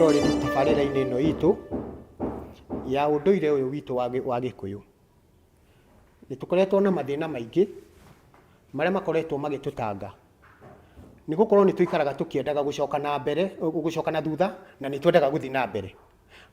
tũkorwo rĩu tabarĩra-inĩ ĩno itũ ya ũndũire ũyũ witũ wa Gĩkũyũ. Nĩ tũkoretwo na mathĩna maingĩ marĩa makoretwo magĩtũtanga. Nĩ gũkorwo nĩ tũikaraga tũkĩendaga gũcoka na mbere, gũcoka na thutha, na nĩ twendaga gũthiĩ na mbere.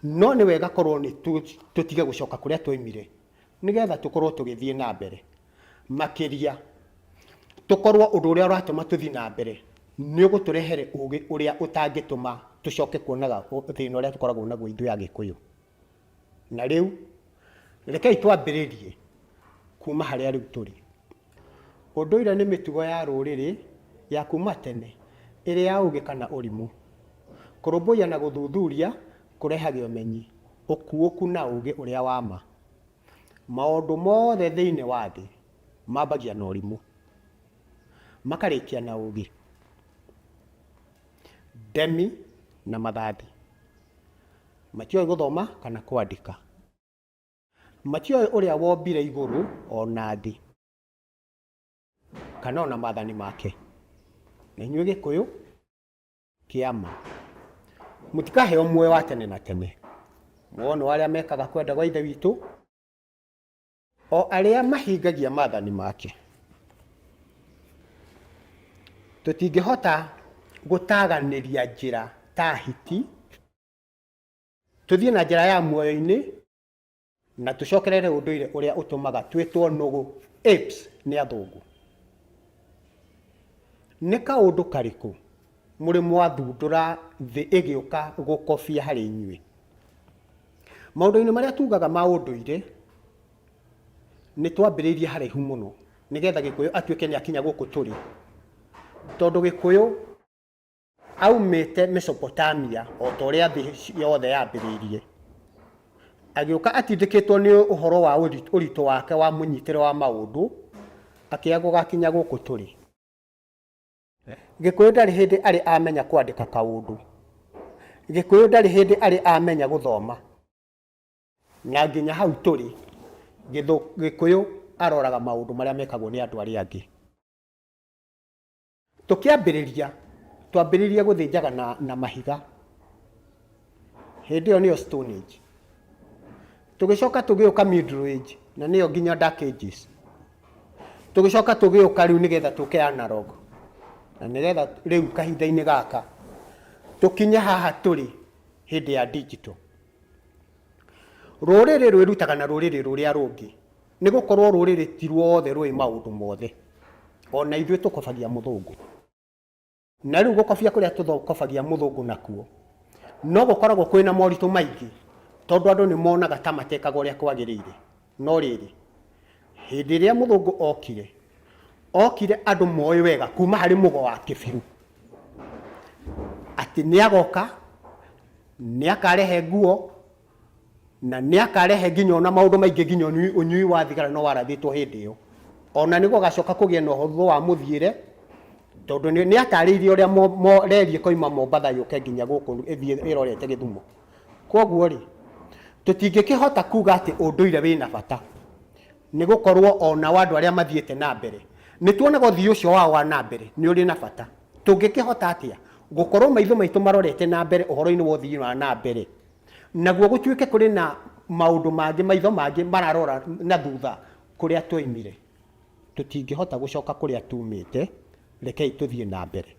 No nĩ wega korwo nĩ tũtige gũcoka kũrĩa twoimire, nĩgetha tũkorwo tũgĩthiĩ na mbere. Makĩria tũkorwo ũndũ ũrĩa ũratũma tũthiĩ na mbere nĩ ũgũtũrehere ũgĩ ũrĩa ũtangĩtũma tũcoke kuonaga thĩna ũrĩa tũkoragwo naguo ithuĩ Agĩkũyũ. Na rĩu rekei twambĩrĩrie kuma harĩa rĩu tũrĩ. Ũndũire nĩ mĩtugo ya rũrĩrĩ ya kuma tene ĩrĩ ya ũgĩ kana ũrimũ. Kũrũmbũiya na gũthuthuria kũrehaga ũmenyi, ũkuũku na ũgĩ ũrĩa wa ma. Maũndũ mothe thĩinĩ wa thĩ mambagia na ũrimũ, makarĩkia na ũgĩ. Ndemi na mathathi matiũĩ gũthoma kana kwandĩka, matiũĩ ũrĩa wombire igũrũ ona thĩ kana ona maathani make. Na inyuĩ Gĩkũyũ kĩama, mũtikaheo muoyo wa tene na tene. Muono arĩa mekaga kwenda gwa ithe witũ, o arĩa mahingagia maathani make. Tũtingĩhota gũtaganĩria njĩra ta hiti, tũthiĩ na njĩra ya muoyo-inĩ na tũcokerere ũndũire ũrĩa ũtũmaga twĩtwo nũgũ apes nĩ athũngũ. Nĩ kaũndũ karĩkũ mũrĩ mwathundũra thĩ ĩgĩũka gũkobia harĩ inyuĩ? Maũndũ-inĩ marĩa tugaga ma ũndũire nĩ twambĩrĩirie haraihu mũno, nĩgetha Gĩkũyũ atuĩke nĩ akinya gũkũ tũrĩ. Tondũ Gĩkũyũ aumĩte Mesopotamia o ta ũrĩa thĩ yothe yambĩrĩirie, agĩũka atindĩkĩtwo nĩ ũhoro wa ũritũ wake wa mũnyitĩre wa maũndũ, akĩaga gũgakinya gũkũ tũrĩ. Gĩkũyũ ndarĩ hĩndĩ arĩ amenya kwandĩka kaũndũ, Gĩkũyũ ndarĩ hĩndĩ arĩ amenya gũthoma, na nginya hau tũrĩ Gĩkũyũ aroraga maũndũ marĩa mekagwo nĩ andũ arĩa angĩ. Tũkĩambĩrĩria twambĩrĩrie gũthĩnjaga na mahiga, hĩndĩ ĩyo nĩyo Stone Age. Tũgĩcoka tũgĩũka Middle Age, na nĩyo nginya Dark Ages. Tũgĩcoka tũgĩũka rĩu nĩgetha tũke analog, na nĩgetha rĩu kahinda-inĩ gaka tũkinye haha tũrĩ hĩndĩ ya digital. Rũrĩrĩ rwĩrutaga na rũrĩrĩ rũrĩa rũngĩ, nĩ gũkorwo rũrĩrĩ ti ruothe rwĩ maũndũ mothe. Ona ithuĩ tũkobagia mũthũngũ, na rĩu gũkobia kũrĩa tũkobagia mũthũngũ nakuo no gũkoragwo kwĩna moritũ maingĩ, tondũ andũ nĩ monaga ta matekaga ũrĩa kwagĩrĩire. No rĩrĩ, hĩndĩ ĩrĩa mũthũngũ okire andũ moĩ wega kuma harĩ mũgo wa kĩbiru atĩ nĩ agoka, nĩ akarehe nguo, na nĩ akarehe nginya ona maũndũ maingĩ, nginya ũnyui wa thigara no warathĩtwo hĩndĩ ĩyo. Ona nĩguo gacoka kũgĩa na ũhũthũ wa mũthiĩre, tondũ nĩ atarĩirie ũrĩa reri ĩkoima Mombatha yũke nginya gũkũ ĩthiĩ ĩrorete Gĩthumo. Koguo rĩ, tũtingĩkĩhota kuga atĩ ũndũire wĩna bata, nĩ gũkorwo ona wa andũ arĩa mathiĩte na mbere nĩ tuonaga ũthii ũcio wao wa na mbere nĩ ũrĩ na bata. Tũngĩkĩhota atĩa gũkorwo maitho maitũ marorete na mbere ũhoro-inĩ wa ũthii wa na mbere, naguo gũtuĩke kũrĩ na maũndũ mangĩ, maitho mangĩ mararora na thutha kũrĩa twoimire? Tũtingĩhota gũcoka kũrĩa tumĩte. Rekei tũthiĩ na mbere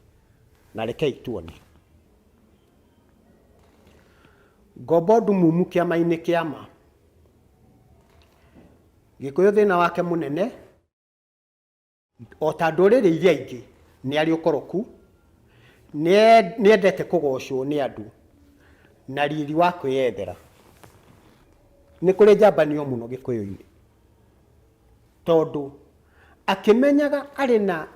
na rekei tuone. Ngombo ndumumu kĩama-inĩ kĩama. Gĩkũyũ thĩna wake mũnene, o ta ndũrĩrĩ iria ingĩ, nĩ arĩ ũkoroku, nĩ endete kũgocwo nĩ andũ na riri wa kwĩyethera. Nĩ kũrĩ njambanio mũno Gĩkũyũ-inĩ, tondũ akĩmenyaga arĩ na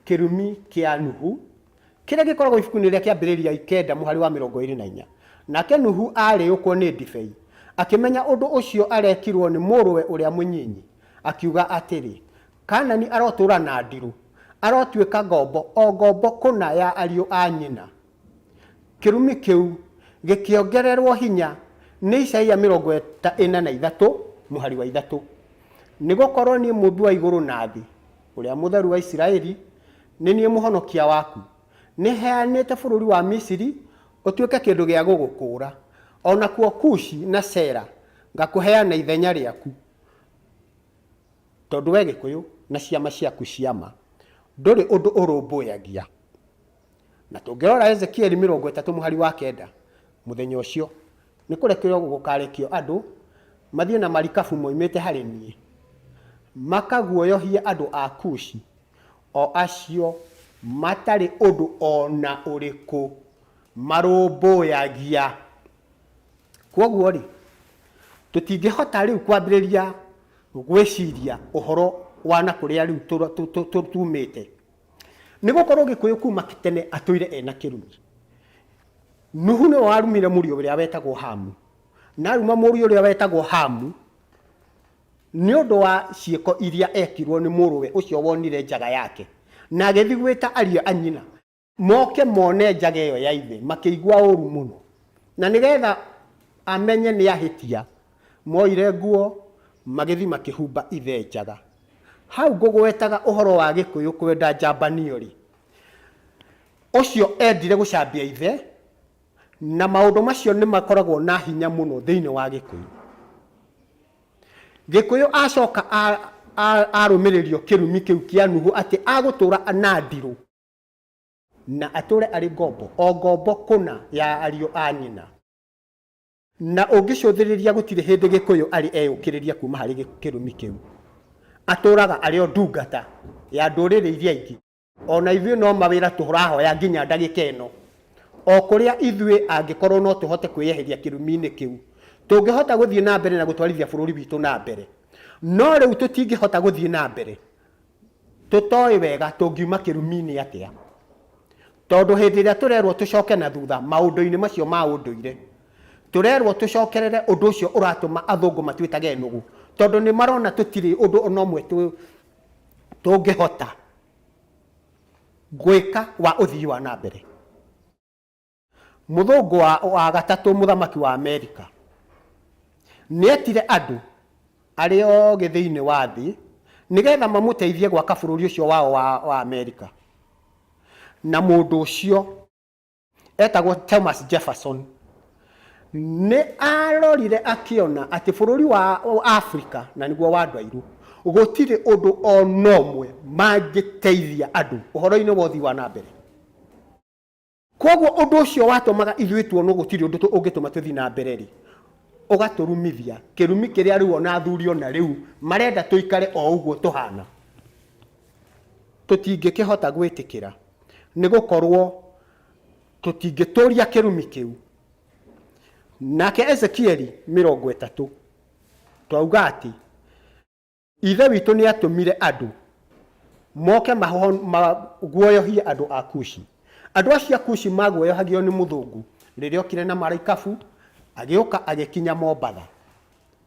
kĩrumi kĩa Nuhu kĩrĩa gĩkoragwo ibuku-inĩ rĩrĩa kĩambĩrĩria 9:24, nake Nuhu arĩũkwo nĩ ndibei, akĩmenya ũndũ ũcio arekirwo nĩ mũrũwe ũrĩa mũnyinyi, akiuga atĩrĩ, Kanani arotũra na ndirũ, arotuĩka ngombo, o ngombo kũna ya ariũ a nyina. Kĩrumi kĩu gĩkĩongererwo hinya nĩ Isaia 43 mũhari wa 3, nĩ gũkorwo niĩ Mũmbi wa igũrũ na thĩ, ũrĩa mũtheru wa Isiraeli, nĩ niĩ mũhonokia waku, nĩ heanĩte bũrũri wa Misiri utuike kindu gia gugukura ona kuo Kushi na Sera ngakuheana ithenya riaku tondu we Gikuyu na ciama ciaku ciama nduri undu urumbuyagia na tungirora Ezekiel 30 muhari wa 9 muthenya ucio ni kurekio gukarekio andu mathie na marikabu moimite hari nie makaguoyohia andu a Kushi o acio matari undu ona uriku marumbuyagia kwoguo ri tutingihota riu kwambiriria gwiciria uhoro wana kuria riu tumite ni gukorwo Gikuyu kuma kitene atoire ena kirumi Nuhu ne warumire muri uria wetagwo Hamu na ruma muri uria wetagwo Hamu ni undu wa cieko iria ekirwo ni muruwe ucio wonire njaga yake na agithigwita ario anyina moke mone njaga iyo ya ithe makiigua uru muno na nigetha amenye ni ahitia moire nguo magithi makihumba ithe njaga hau gugwetaga uhoro wa Gikuyu kwenda njambanio ri ucio endire gucambia ithe na maundu macio ni makoragwo na hinya muno thiini wa Gikuyu Gikuyu acoka arumiririo kirumi kiu kia Nuhu ati agutura anadiru na ature ari ngombo o ngombo kuna ya ario anyina na ungicuthiriria gutire hindi Gikuyu ari eyukiriria kuma hari kirumi kiu aturaga ari o ndungata ya ndurire iria ingi ona ithuĩ no mawĩra tũrahoya nginya ndagĩka ĩno o kuria ithuĩ angikorwo no tuhote kwĩyeheria kirumi-inĩ kiu tungihota guthie na mbere na gutwarithia bũrũri witũ na mbere no riu tutingihota guthie na mbere tutoi wega tungiuma kirumi-inĩ atia tondu hindi ĩrĩa turerwo tucoke na thutha maundu-inĩ macio ma unduire turerwo tucokerere undu ucio uratuma athungu matwitage nugu tondu ni marona tutiri undu ono mwe tungihota gwika wa uthii wa na mbere muthungu wa gatatu muthamaki wa Amerika nietire andu ario githiini wa thi nigetha mamuteithie gwaka bũrũri ucio wao wa Amerika na mundu ucio etagwo Thomas Jefferson ni arorire akiona ati bũrũri wa Africa na niguo wa andu airu gutire undu onomwe mangiteithia andu uhoro-ini wa uthii wa na mbere kwoguo undu ucio watumaga ithuĩ tuonwo gutire undu ungituma tuthii na mbere ri ugaturumithia kirumi kiria riu ona athuri ona riu marenda tuikare o uguo tuhana tutingikihota gwitikira ni gukorwo tutingituria kirumi kiu nake Ezekiel 30 twauga ati ithe witu ni atumire andu moke maguoyohie andu a Kushi andu acia Kushi maguoyohagio ni muthungu riria okire na marikabu agioka agikinya Mombatha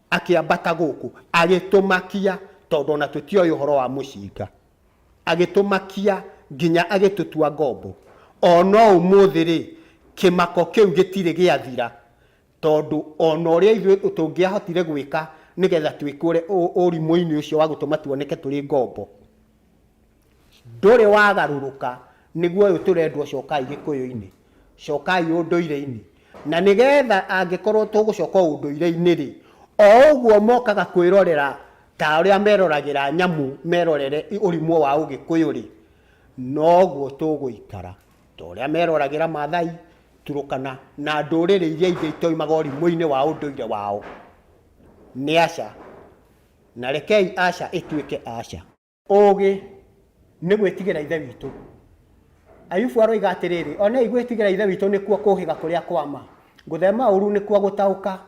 akiambata guku agitumakia tondu na tutioyo horo wa mucinga agitumakia nginya agitutua ngombo ono umuthi ri kimako kiu gitire giathira tondu ono ria ithuĩ tungiahotire gwika nigetha twikure urimu-ini ucio wa gutuma tuoneke turi ngombo nduri wagaruruka niguo uyu turendwo cokai Gikuyu-ini cokai unduire-ini na nigetha angikorwo tugucoka unduire-ini ri o uguo mokaga kwirorera ta uria meroragira nyamu merorere urimu wa Ugikuyu ri no guo tuguikara ta uria meroragira Maathai Turukana na ndurire iria ingĩ itoimaga urimu-ini wa unduire wao ni aca na rekei aca ituike aca ugi ni gwitigera ithe witu Ayubu aroiga atiriri ona igwitigera ithe witu nikuo kuhiga kuria kwama guthema uru nikuo gutauka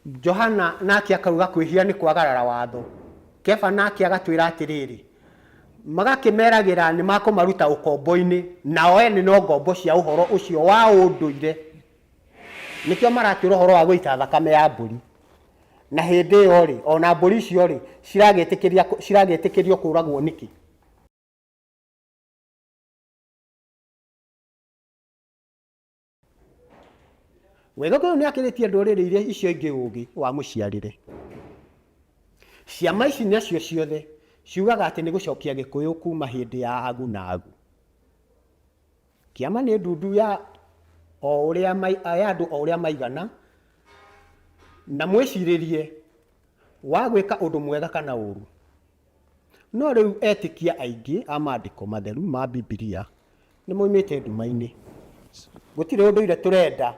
Johana nake akauga kwihia ni kwagarara watho Kefa nake agatwira atiriri magakimeragira ni makumaruta ukombo-ini nao ene no ngombo cia uhoro ucio wa unduire nikio maratwira uhoro wa guita thakame ya mburi na hindi yo ri ona mburi icio ri ciragetikirio kuragwo niki wega ko ni akiritie ndurire iria icio ingi ugi wa muciarire ciama ici nacio ciothe ciugaga ati ni gucokia Gikuyu kuma hindi ya agu na agu Kĩama nĩ ndundu ya andũ o ũrĩa maigana, na mwĩcirĩrie wa gwĩka ũndũ mwega kana ũru. No rĩu etĩkia aingĩ a maandĩko matheru ma Bibilia nĩ moimĩte nduma-inĩ. Gũtirĩ ũndũire tũrenda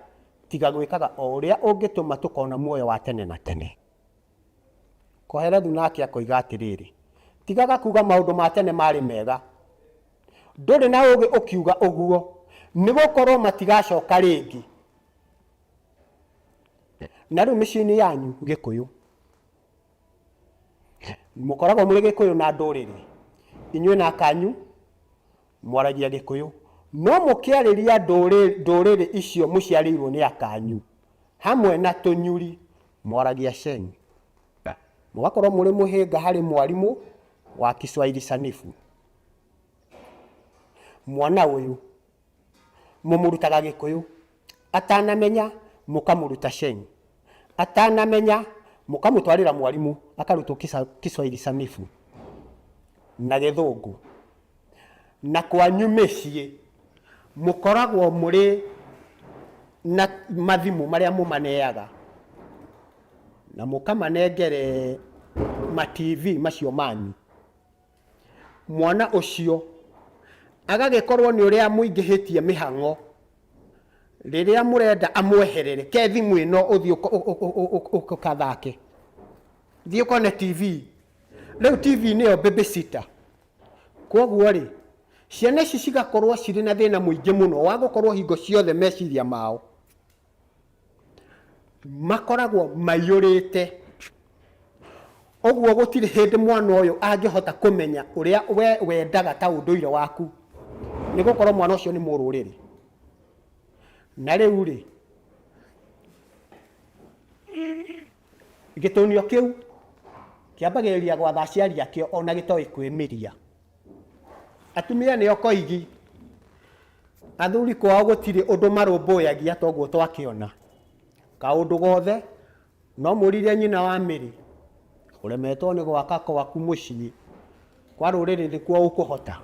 tiga gwĩkaga o ũrĩa ũngĩtũma tũkona muoyo wa tene na tene. Koherethu nake akoiga atĩrĩrĩ, tigaga kuga maũndũ ma tene marĩ mega. Ndũrĩ na ũgĩ ũkiuga ũguo, nĩ gũkorwo matigacoka rĩngĩ. Na rĩu mĩciĩ-inĩ yanyu Gĩkũyũ, mũkoragwo mũrĩ Gĩkũyũ na ndũrĩrĩ, inyuĩ na kanyu mwaragia Gĩkũyũ, no mũkĩarĩria ndũrĩrĩ icio mũciarĩirwo nĩ akanyu hamwe na tũnyuri mwaragia Sheng. Mũgakorwo mũrĩ mũhĩnga harĩ mwarimũ wa Kiswahili sanifu. Mwana ũyũ mũmũrutaga Gĩkũyũ, atanamenya mũkamũruta Sheng, atanamenya mũkamũtwarĩra mwarimũ akarutwo Kiswahili sanifu na Gĩthũngũ. Na kwanyu mĩciĩ mũkoragwo mũrĩ na mathimũ marĩa mũmaneaga na mũkamanengere ma TV macio manyu. Mwana ũcio agagĩkorwo nĩ ũrĩa mũingĩhĩtie mĩhang'o rĩrĩa mũrenda amweherere, ke thimũ ĩno ũthiĩ ũkathake, thiĩ ũkone TV. Rĩu TV nĩyo babysitter. Koguo rĩ, ciana ici cigakorwo cirĩ na thĩna mũingĩ mũno wa gũkorwo hingo ciothe meciria mao makoragwo maiyũrĩte. Ũguo gũtirĩ hĩndĩ mwana ũyũ angĩhota kũmenya ũrĩa we wendaga ta ũndũire waku, nĩ gũkorwo mwana ũcio nĩ mũrũrĩrĩ. Na rĩu rĩ, gĩtũnio kĩu kĩambagĩrĩria gwatha aciari akĩo ona gĩtoĩ kwĩmĩria. Atumia nĩo koigi, athuri kwao gũtirĩ ũndũ marũmbũyagia toguo twakĩona. Kaũndũ gothe no mũririe nyina wa mĩrĩ, ũremetwo nĩ gwaka gwaku mũciĩ, kwa rũrĩrĩ nĩkuo ũkũhota.